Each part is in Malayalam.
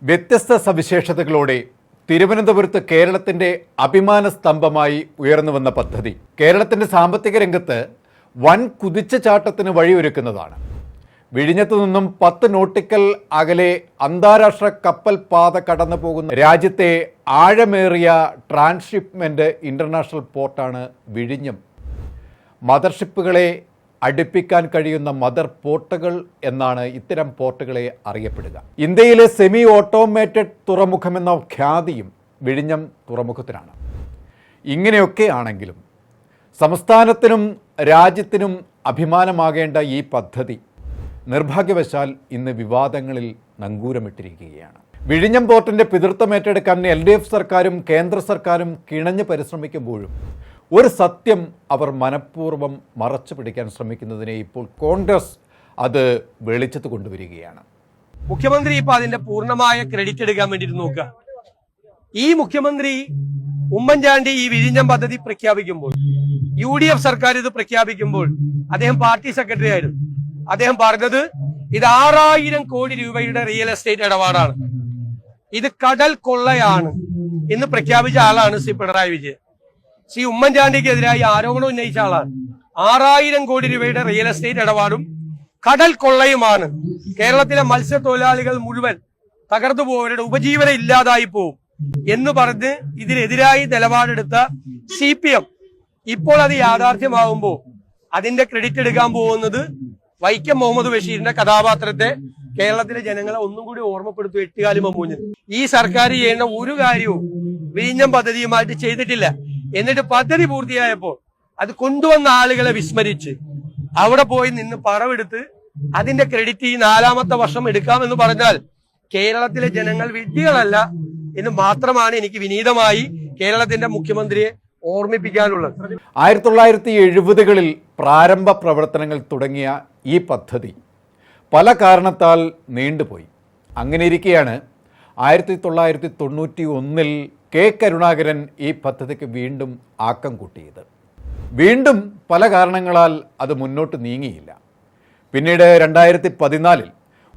വ്യത്യസ്ത സവിശേഷതകളോടെ തിരുവനന്തപുരത്ത് കേരളത്തിൻ്റെ അഭിമാന സ്തംഭമായി ഉയർന്നു വന്ന പദ്ധതി കേരളത്തിൻ്റെ സാമ്പത്തിക രംഗത്ത് വൻ കുതിച്ചുചാട്ടത്തിന് വഴിയൊരുക്കുന്നതാണ്. വിഴിഞ്ഞത്തു നിന്നും 10 നോട്ടിക്കൽ അകലെ അന്താരാഷ്ട്ര കപ്പൽ പാത കടന്നു പോകുന്ന രാജ്യത്തെ ആഴമേറിയ ട്രാൻസ്ഷിപ്മെൻറ്റ് ഇൻ്റർനാഷണൽ പോർട്ടാണ് വിഴിഞ്ഞം. മദർഷിപ്പുകളെ അടുപ്പിക്കാൻ കഴിയുന്ന മദർ പോർട്ടുകൾ എന്നാണ് ഇത്തരം പോർട്ടുകളെ അറിയപ്പെടുക. ഇന്ത്യയിലെ സെമി ഓട്ടോമേറ്റഡ് തുറമുഖമെന്ന ഖ്യാതിയും വിഴിഞ്ഞം തുറമുഖത്തിനാണ്. ഇങ്ങനെയൊക്കെ ആണെങ്കിലും സംസ്ഥാനത്തിനും രാജ്യത്തിനും അഭിമാനമാകേണ്ട ഈ പദ്ധതി നിർഭാഗ്യവശാൽ ഇന്ന് വിവാദങ്ങളിൽ നങ്കൂരമിട്ടിരിക്കുകയാണ്. വിഴിഞ്ഞം പോർട്ടിൻ്റെ പിതൃത്വം ഏറ്റെടുക്കാൻ LDF സർക്കാരും കേന്ദ്ര സർക്കാരും കിണഞ്ഞ് പരിശ്രമിക്കുമ്പോഴും ഒരു സത്യം അവർ മനഃപൂർവ്വം മറച്ചു പിടിക്കാൻ ശ്രമിക്കുന്നതിനെ ഇപ്പോൾ കോൺഗ്രസ് അത് വെളിച്ചത്ത് കൊണ്ടുവരികയാണ്. മുഖ്യമന്ത്രി ഇപ്പൊ അതിന്റെ പൂർണ്ണമായ ക്രെഡിറ്റ് എടുക്കാൻ വേണ്ടിയിട്ട് നോക്കുക. ഈ മുഖ്യമന്ത്രി ഉമ്മൻചാണ്ടി ഈ വിഴിഞ്ഞം പദ്ധതി പ്രഖ്യാപിക്കുമ്പോൾ, UDF സർക്കാർ ഇത് പ്രഖ്യാപിക്കുമ്പോൾ അദ്ദേഹം പാർട്ടി സെക്രട്ടറി ആയിരുന്നു. അദ്ദേഹം പറഞ്ഞത് ഇത് 6000 കോടി രൂപയുടെ റിയൽ എസ്റ്റേറ്റ് ഇടപാടാണ്, ഇത് കടൽ കൊള്ളയാണ് എന്ന് പ്രഖ്യാപിച്ച ആളാണ് ശ്രീ പിണറായി വിജയൻ. ശ്രീ ഉമ്മൻചാണ്ടിക്കെതിരായി ആരോപണം ഉന്നയിച്ച ആളാണ്. 6000 കോടി രൂപയുടെ റിയൽ എസ്റ്റേറ്റ് ഇടപാടും കടൽ കൊള്ളയുമാണ് കേരളത്തിലെ മത്സ്യത്തൊഴിലാളികൾ മുഴുവൻ തകർന്നു പോവരുടെ ഉപജീവനം ഇല്ലാതായി പോവും എന്ന് പറഞ്ഞ് ഇതിനെതിരായി നിലപാടെടുത്ത CPM ഇപ്പോൾ അത് യാഥാർത്ഥ്യമാകുമ്പോൾ അതിന്റെ ക്രെഡിറ്റ് എടുക്കാൻ പോകുന്നത് വൈക്കം മുഹമ്മദ് ബഷീറിന്റെ കഥാപാത്രത്തെ കേരളത്തിലെ ജനങ്ങളെ ഒന്നും കൂടി ഓർമ്മപ്പെടുത്തും. 8 കാലും മൂഞ്ഞ് ഈ സർക്കാർ ചെയ്യേണ്ട ഒരു കാര്യവും വിഴിഞ്ഞം പദ്ധതിയുമായിട്ട് ചെയ്തിട്ടില്ല. എന്നിട്ട് പദ്ധതി പൂർത്തിയായപ്പോൾ അത് കൊണ്ടുവന്ന ആളുകളെ വിസ്മരിച്ച് അവിടെ പോയി നിന്ന് പണമെടുത്ത് അതിന്റെ ക്രെഡിറ്റ് ഈ 4ാമത്തെ വർഷം എടുക്കാമെന്ന് പറഞ്ഞാൽ കേരളത്തിലെ ജനങ്ങൾ വിഡ്ഢികളല്ല എന്ന് മാത്രമാണ് എനിക്ക് വിനീതമായി കേരളത്തിന്റെ മുഖ്യമന്ത്രിയെ ഓർമ്മിപ്പിക്കാനുള്ളത്. 1970കളിൽ പ്രാരംഭ പ്രവർത്തനങ്ങൾ തുടങ്ങിയ ഈ പദ്ധതി പല കാരണത്താൽ നീണ്ടുപോയി. അങ്ങനെയിരിക്കെയാണ് 1991 K. കരുണാകരൻ ഈ പദ്ധതിക്ക് വീണ്ടും ആക്കം കൂട്ടിയത്. വീണ്ടും പല കാരണങ്ങളാൽ അത് മുന്നോട്ട് നീങ്ങിയില്ല. പിന്നീട് 2014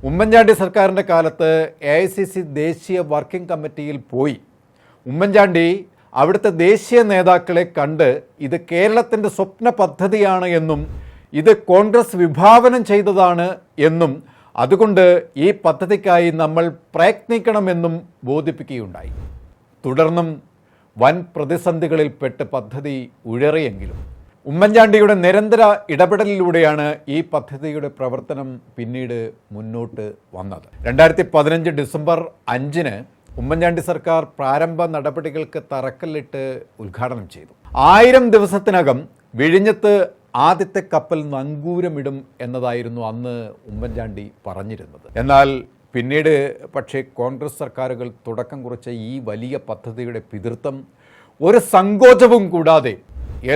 ഉമ്മൻചാണ്ടി സർക്കാരിൻ്റെ കാലത്ത് AICC ദേശീയ വർക്കിംഗ് കമ്മിറ്റിയിൽ പോയി ഉമ്മൻചാണ്ടി അവിടുത്തെ ദേശീയ നേതാക്കളെ കണ്ട് ഇത് കേരളത്തിൻ്റെ സ്വപ്ന പദ്ധതിയാണ് എന്നും ഇത് കോൺഗ്രസ് വിഭാവനം ചെയ്തതാണ് എന്നും അതുകൊണ്ട് ഈ പദ്ധതിക്കായി നമ്മൾ പ്രയത്നിക്കണമെന്നും ബോധിപ്പിക്കുകയുണ്ടായി. തുടർന്നും വൻ പ്രതിസന്ധികളിൽപ്പെട്ട് പദ്ധതി ഉഴറിയെങ്കിലും ഉമ്മൻചാണ്ടിയുടെ നിരന്തര ഇടപെടലിലൂടെയാണ് ഈ പദ്ധതിയുടെ പ്രവർത്തനം പിന്നീട് മുന്നോട്ട് വന്നത്. 2015 ഡിസംബർ 5 ഉമ്മൻചാണ്ടി സർക്കാർ പ്രാരംഭ നടപടികൾക്ക് തറക്കല്ലിട്ട് ഉദ്ഘാടനം ചെയ്തു. 1000 ദിവസത്തിനകം വിഴിഞ്ഞത്ത് ആദ്യത്തെ കപ്പൽ നങ്കൂരമിടും എന്നതായിരുന്നു അന്ന് ഉമ്മൻചാണ്ടി പറഞ്ഞിരുന്നത്. എന്നാൽ പിന്നീട് പക്ഷേ കോൺഗ്രസ് സർക്കാരുകൾ തുടക്കം കുറിച്ച ഈ വലിയ പദ്ധതിയുടെ പിതൃത്വം ഒരു സങ്കോചവും കൂടാതെ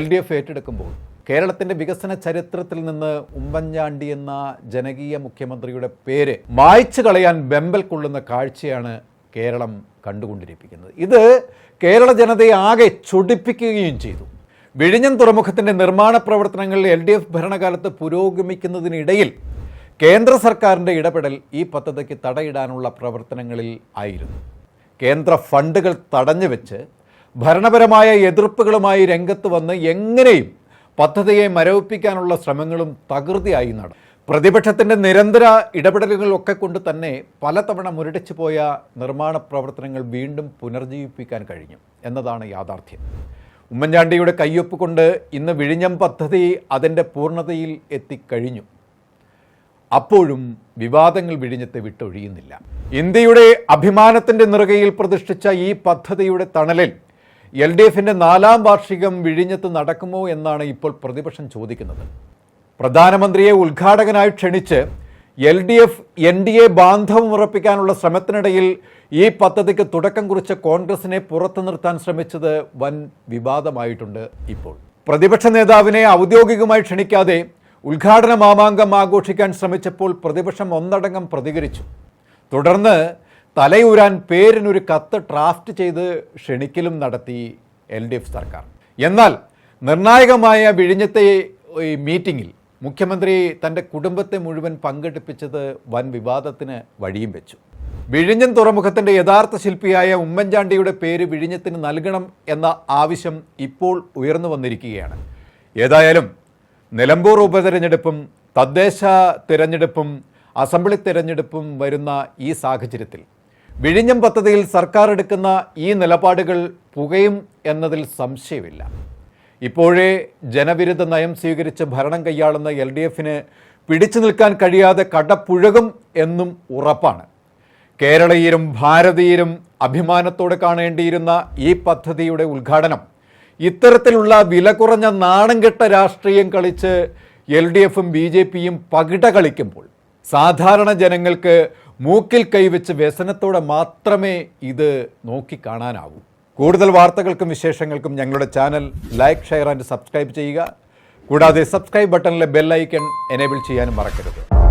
LDF ഏറ്റെടുക്കുമ്പോൾ കേരളത്തിൻ്റെ വികസന ചരിത്രത്തിൽ നിന്ന് ഉമ്മൻചാണ്ടി എന്ന ജനകീയ മുഖ്യമന്ത്രിയുടെ പേര് മായ്ച്ചു കളയാൻ വെമ്പൽ കൊള്ളുന്ന കാഴ്ചയാണ് കേരളം കണ്ടുകൊണ്ടിരിക്കുന്നത്. ഇത് കേരള ജനതയെ ആകെ ചൊടിപ്പിക്കുകയും ചെയ്തു. വിഴിഞ്ഞം തുറമുഖത്തിൻ്റെ നിർമ്മാണ പ്രവർത്തനങ്ങൾ LDF ഭരണകാലത്ത് പുരോഗമിക്കുന്നതിനിടയിൽ കേന്ദ്ര സർക്കാരിൻ്റെ ഇടപെടൽ ഈ പദ്ധതിക്ക് തടയിടാനുള്ള പ്രവർത്തനങ്ങളിൽ ആയിരുന്നു. കേന്ദ്ര ഫണ്ടുകൾ തടഞ്ഞു വെച്ച് ഭരണപരമായ എതിർപ്പുകളുമായി രംഗത്ത് വന്ന് എങ്ങനെയും പദ്ധതിയെ മരവിപ്പിക്കാനുള്ള ശ്രമങ്ങളും തകൃതിയായി നടന്നു. പ്രതിപക്ഷത്തിൻ്റെ നിരന്തര ഇടപെടലുകളൊക്കെ കൊണ്ട് തന്നെ പലതവണ മുരടിച്ചു പോയ നിർമ്മാണ പ്രവർത്തനങ്ങൾ വീണ്ടും പുനർജീവിപ്പിക്കാൻ കഴിഞ്ഞു എന്നതാണ് യാഥാർത്ഥ്യം. ഉമ്മൻചാണ്ടിയുടെ കയ്യൊപ്പ് കൊണ്ട് ഇന്ന് വിഴിഞ്ഞം പദ്ധതി അതിൻ്റെ പൂർണ്ണതയിൽ എത്തിക്കഴിഞ്ഞു. അപ്പോഴും വിവാദങ്ങൾ വിഴിഞ്ഞത്തെ വിട്ടൊഴിയുന്നില്ല. ഇന്ത്യയുടെ അഭിമാനത്തിൻ്റെ നെറുകയിൽ പ്രതിഷ്ഠിച്ച ഈ പദ്ധതിയുടെ തണലിൽ LDFൻ്റെ 4ാം വാർഷികം വിഴിഞ്ഞത്ത് നടക്കുമോ എന്നാണ് ഇപ്പോൾ പ്രതിപക്ഷം ചോദിക്കുന്നത്. പ്രധാനമന്ത്രിയെ ഉദ്ഘാടകനായി ക്ഷണിച്ച് LDF NDA ബാന്ധവം ഉറപ്പിക്കാനുള്ള ശ്രമത്തിനിടയിൽ ഈ പദ്ധതിക്ക് തുടക്കം കുറിച്ച കോൺഗ്രസിനെ പുറത്തു നിർത്താൻ ശ്രമിച്ചത് വൻ വിവാദമായിട്ടുണ്ട്. ഇപ്പോൾ പ്രതിപക്ഷ നേതാവിനെ ഔദ്യോഗികമായി ക്ഷണിക്കാതെ ഉദ്ഘാടന മാമാങ്കം ആഘോഷിക്കാൻ ശ്രമിച്ചപ്പോൾ പ്രതിപക്ഷം ഒന്നടങ്കം പ്രതികരിച്ചു. തുടർന്ന് തലയൂരാൻ പേരിനൊരു കത്ത് ഡ്രാഫ്റ്റ് ചെയ്ത് ക്ഷണിക്കലും നടത്തി LDF സർക്കാർ. എന്നാൽ നിർണായകമായ വിഴിഞ്ഞത്തെ മീറ്റിങ്ങിൽ മുഖ്യമന്ത്രി തൻ്റെ കുടുംബത്തെ മുഴുവൻ പങ്കെടുപ്പിച്ചത് വൻ വിവാദത്തിന് വഴിയും വെച്ചു. വിഴിഞ്ഞം തുറമുഖത്തിൻ്റെ യഥാർത്ഥ ശില്പിയായ ഉമ്മൻചാണ്ടിയുടെ പേര് വിഴിഞ്ഞത്തിന് നൽകണം എന്ന ആവശ്യം ഇപ്പോൾ ഉയർന്നു വന്നിരിക്കുകയാണ്. ഏതായാലും നിലമ്പൂർ ഉപതെരഞ്ഞെടുപ്പും തദ്ദേശ തിരഞ്ഞെടുപ്പും അസംബ്ലി തിരഞ്ഞെടുപ്പും വരുന്ന ഈ സാഹചര്യത്തിൽ വിഴിഞ്ഞം പദ്ധതിയിൽ സർക്കാർ എടുക്കുന്ന ഈ നിലപാടുകൾ പുകയും എന്നതിൽ സംശയമില്ല. ഇപ്പോഴേ ജനവിരുദ്ധ നയം സ്വീകരിച്ച് ഭരണം കൈയാളുന്ന LDFന് പിടിച്ചു നിൽക്കാൻ കഴിയാതെ കടപുഴകും എന്നും ഉറപ്പാണ്. കേരളീയരും ഭാരതീയരും അഭിമാനത്തോടെ കാണേണ്ടിയിരുന്ന ഈ പദ്ധതിയുടെ ഉദ്ഘാടനം ഇത്തരത്തിലുള്ള വില കുറഞ്ഞ നാണംകെട്ട രാഷ്ട്രീയം കളിച്ച് LDFും BJPയും പകിട കളിക്കുമ്പോൾ സാധാരണ ജനങ്ങൾക്ക് മൂക്കിൽ കൈവച്ച് വ്യസനത്തോടെ മാത്രമേ ഇത് നോക്കിക്കാണാനാവൂ. കൂടുതൽ വാർത്തകൾക്കും വിശേഷങ്ങൾക്കും ഞങ്ങളുടെ channel like, share and subscribe ചെയ്യുക. കൂടാതെ സബ്സ്ക്രൈബ് ബട്ടണിലെ ബെൽ ഐക്കൺ എനേബിൾ ചെയ്യാനും മറക്കരുത്.